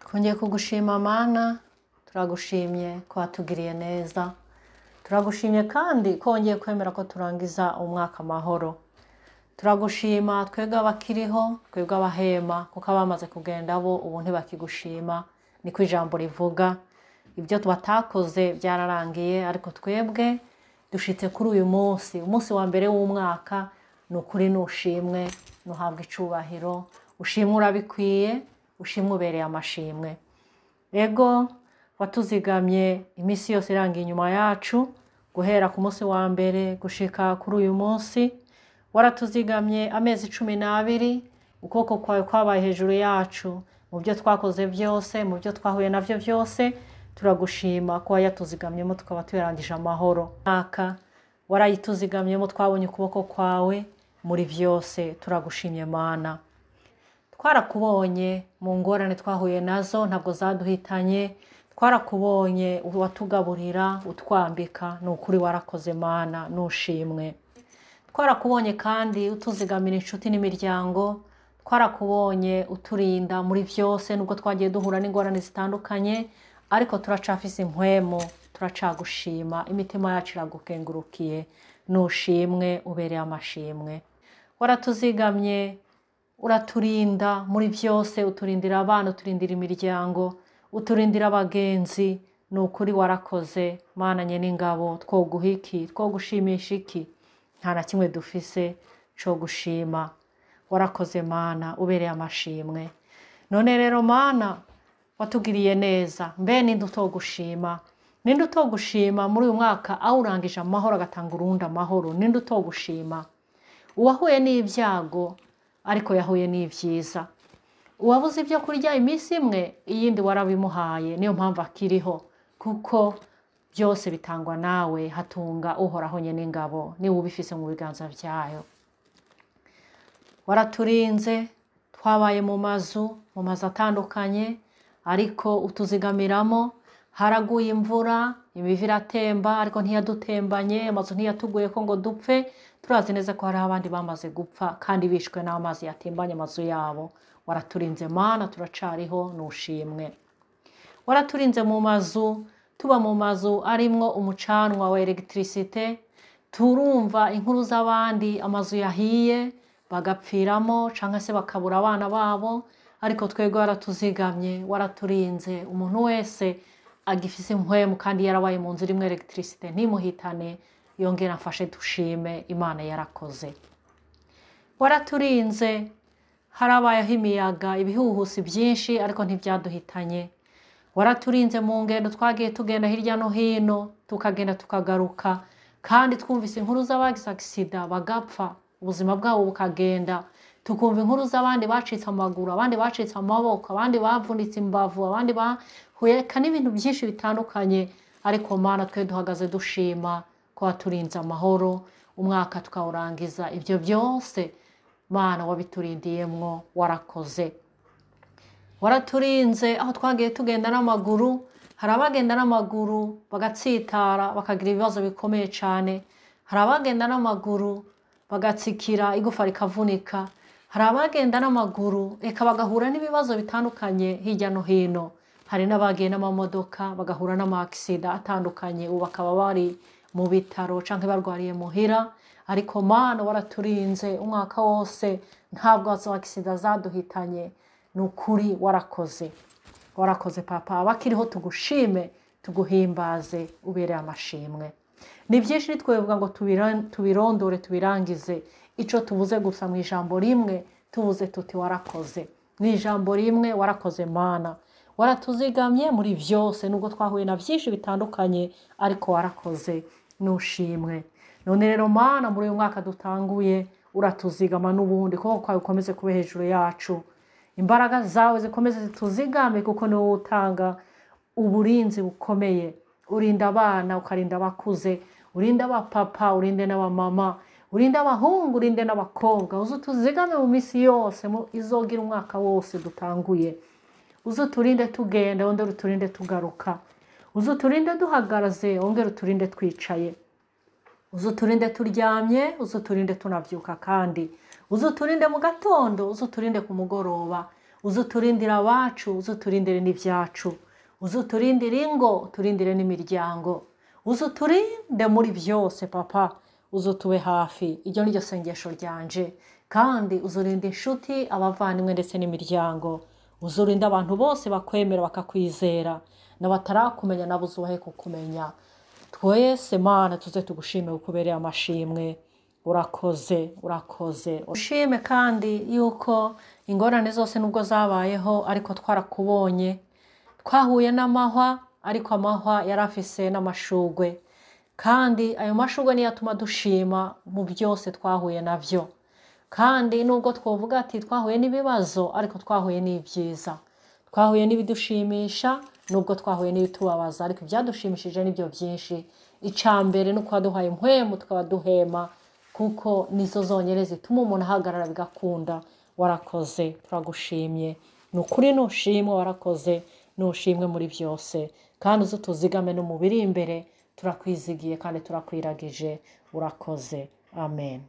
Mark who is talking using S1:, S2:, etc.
S1: Twongeye kugushima Mana, turagushimye ko watugiriye neza. Turagushimye kandi ko wongeye kwemera ko turangiza umwaka amahoro. Turagushima twebwe abakiriho, twebwe abahema, kuko abamaze kugenda bo ubu ntibakigushima. Niko ijambo rivuga. Ibyo batakoze byararangiye, ariko twebwe dushitse kuri uyu munsi, umunsi wa mbere w'umwaka. Nukuri nushimwe, nuhabwa icubahiro, ushimwe urabikwiye, ushimwe ubereye amashimwe. Ego watuzigamye iminsi yose irangiye inyuma yacu, guhera ku munsi wa mbere gushika kuri uyu munsi. Waratuzigamye amezi 12, ukuboko kwawe kwabaye hejuru yacu. Mu byo twakoze byose, mu byo twahuye navyo byose, turagushima ko yatuzigamyemo tukaba tuyarangije amahoro. Aka warayituzigamyemo, twabonye ukuboko kwawe muri byose. Turagushimye Mana. Twarakubonye mu ngorane twahuye nazo, ntabwo zaduhitanye. Twarakubonye watugaburira, utwambika. Nukuri warakoze Mana, nushimwe. Twarakubonye kandi utuzigamira inshuti n'imiryango. Twarakubonye uturinda muri byose, nubwo twagiye duhura n'ingorane zitandukanye, ariko turacafise impwemo, turacagushima. Imitima yacu iragukengurukiye. Nushimwe, ubereye amashimwe. Waratuzigamye, uraturinda muri byose, uturindira abana, uturindira imiryango, uturindira abagenzi. Nukuri warakoze Mana Nyeningabo. Twoguha iki? Twogushimisha iki? Nta na kimwe dufise co gushima. Warakoze Mana, ubereye amashimwe. None rero Mana, watugiriye neza. Mbe ninde utogushima? Ninde utogushima muri uyu mwaka awurangije amahoro agatanga urundi amahoro? Ninde utogushima? Uwahuye n'ibyago ariko yahuye n'ibyiza. Uwabuze ibyo kurya iminsi imwe, iyindi warabimuhaye. Niyo mpamvu akiriho, kuko byose bitangwa nawe. Hatunga Uhoraho Nyeningabo, niwe ubifise mu biganza byayo. Waraturinze, twabaye mu mazu atandukanye, ariko utuzigamiramo. Haraguye imvura, imivu iratemba, ariko ntiyadutembanye. Amazu ntiyatuguye ko ngo dupfe. Turazi neza ko hari abandi bamaze gupfa kandi bishwe n'amazi yatembanye amazu yabo. Waraturinze Mana, turacariho, nushimwe. Waraturinze mu mazu, tuba mu mazu arimwo umucanwa wa electricité. Turumva inkuru z'abandi amazu yahiye bagapfiramo canke se bakabura abana babo, ariko twebwe waratuzigamye, waraturinze. Umuntu wese agifise impwemu kandi yarabaye mu nzu irimwo electricité ntimuhitane. Yongera mfashe dushime, Imana yarakoze. Waraturinze, harabayeho imiyaga, ibihuhusi byinshi, ariko ntivyaduhitanye. Waraturinze mu ngendo twagiye tugenda hirya no hino, tukagenda tukagaruka, kandi twumvise inkuru z'abagize accident bagapfa, ubuzima bwabo bukagenda. Tukumva inkuru z'abandi bacitse amaguru, abandi bacitse amaboko, abandi bavunitse imbavu, abandi bahuye n'ibintu byinshi bitandukanye. Ariko Mana, twe duhagaze dushima ko waturinze amahoro, umwaka tukawurangiza. Ibyo byose Mana wabiturindiyemwo, warakoze. Waraturinze aho twagiye tugenda n'amaguru. Hari abagenda n'amaguru bagatsitara bakagira ibibazo bikomeye cyane. Hari abagenda n'amaguru bagatsikira igufa rikavunika. Hari abagenda n'amaguru eka bagahura n'ibibazo bitandukanye hirya no hino. Hari n'abagiye n'amamodoka bagahura n'ama-accident atandukanye, ubu bakaba bari mu bitaro canke barwariye muhira. Ariko Mana, waraturinze umwaka wose, ntabwo azo accident zaduhitanye. Nukuri warakoze. Warakoze Papa. Abakiriho tugushime, tuguhimbaze, ubereye amashimwe. Ni byinshi nitwevuga ngo tubirondore, tubirangize. Ico tubuze gusa mu ijambo rimwe, tubuze tuti warakoze. Ni ijambo rimwe, warakoze Mana. Waratuzigamye muri byose, nubwo twahuye na byinshi bitandukanye, ariko warakoze, nushimwe. None rero Mana, muri uyu mwaka dutanguye, uratuzigama n'ubundi, kuko kwawe ukomeze kube hejuru yacu. Imbaraga zawe zikomeze zituzigame, kuko ni wowe utanga uburinzi bukomeye. Urinda abana, ukarinda abakuze, urinda abapapa, urinde n'abamama, urinde abahungu, urinde n'abakobwa. Uzutuzigame mu misi yose, izogira umwaka wose dutanguye. Uzuturinde tugenda, wongere uturinde tugaruka. Uzuturinde duhagaze, wongere uturinde twicaye. Uzuturinde turyamye, uzuturinde tunavyuka kandi. Uzuturinde mu gatondo, uzuturinde ku mugoroba. uze uturindire abacu, uze uturindire n'ibyacu, uze uturindire ingo, uturindire n'imiryango, uze uturinde muri byose papa, uze utube hafi. Iryo ni ryo sengesho ryanje. Kandi uzurinde inshuti, abavandimwe ndetse n'imiryango, uzurinde abantu bose bakwemera bakakwizera, n'abatarakumenya nabo uzubahe kukumenya. Twese Mana tuze tugushime ukubereye amashimwe. Urakoze, urakoze. Ushime kandi yuko ingorane zose nubwo zabayeho ariko twarakubonye, twahuye n'amahwa ariko amahwa yari afise n'amashugwe, kandi ayo mashugwe niyo atuma dushima mu byose twahuye navyo. Kandi nubwo twovuga ati twahuye n'ibibazo ariko twahuye n'ibyiza, twahuye n'ibidushimisha nubwo twahuye n'ibitubabaza, ariko ibyadushimishije nibyo byinshi. Icambere nuko waduhaye impwemu tukaba duhema, kuko nizo zonyene zituma umuntu ahagarara bigakunda. Warakoze, turagushimye. Nukuri nushimwe, warakoze, nushimwe muri byose. Kandi uze utuzigame no mu biri imbere, turakwizigiye kandi turakwiragije. Urakoze. Amen.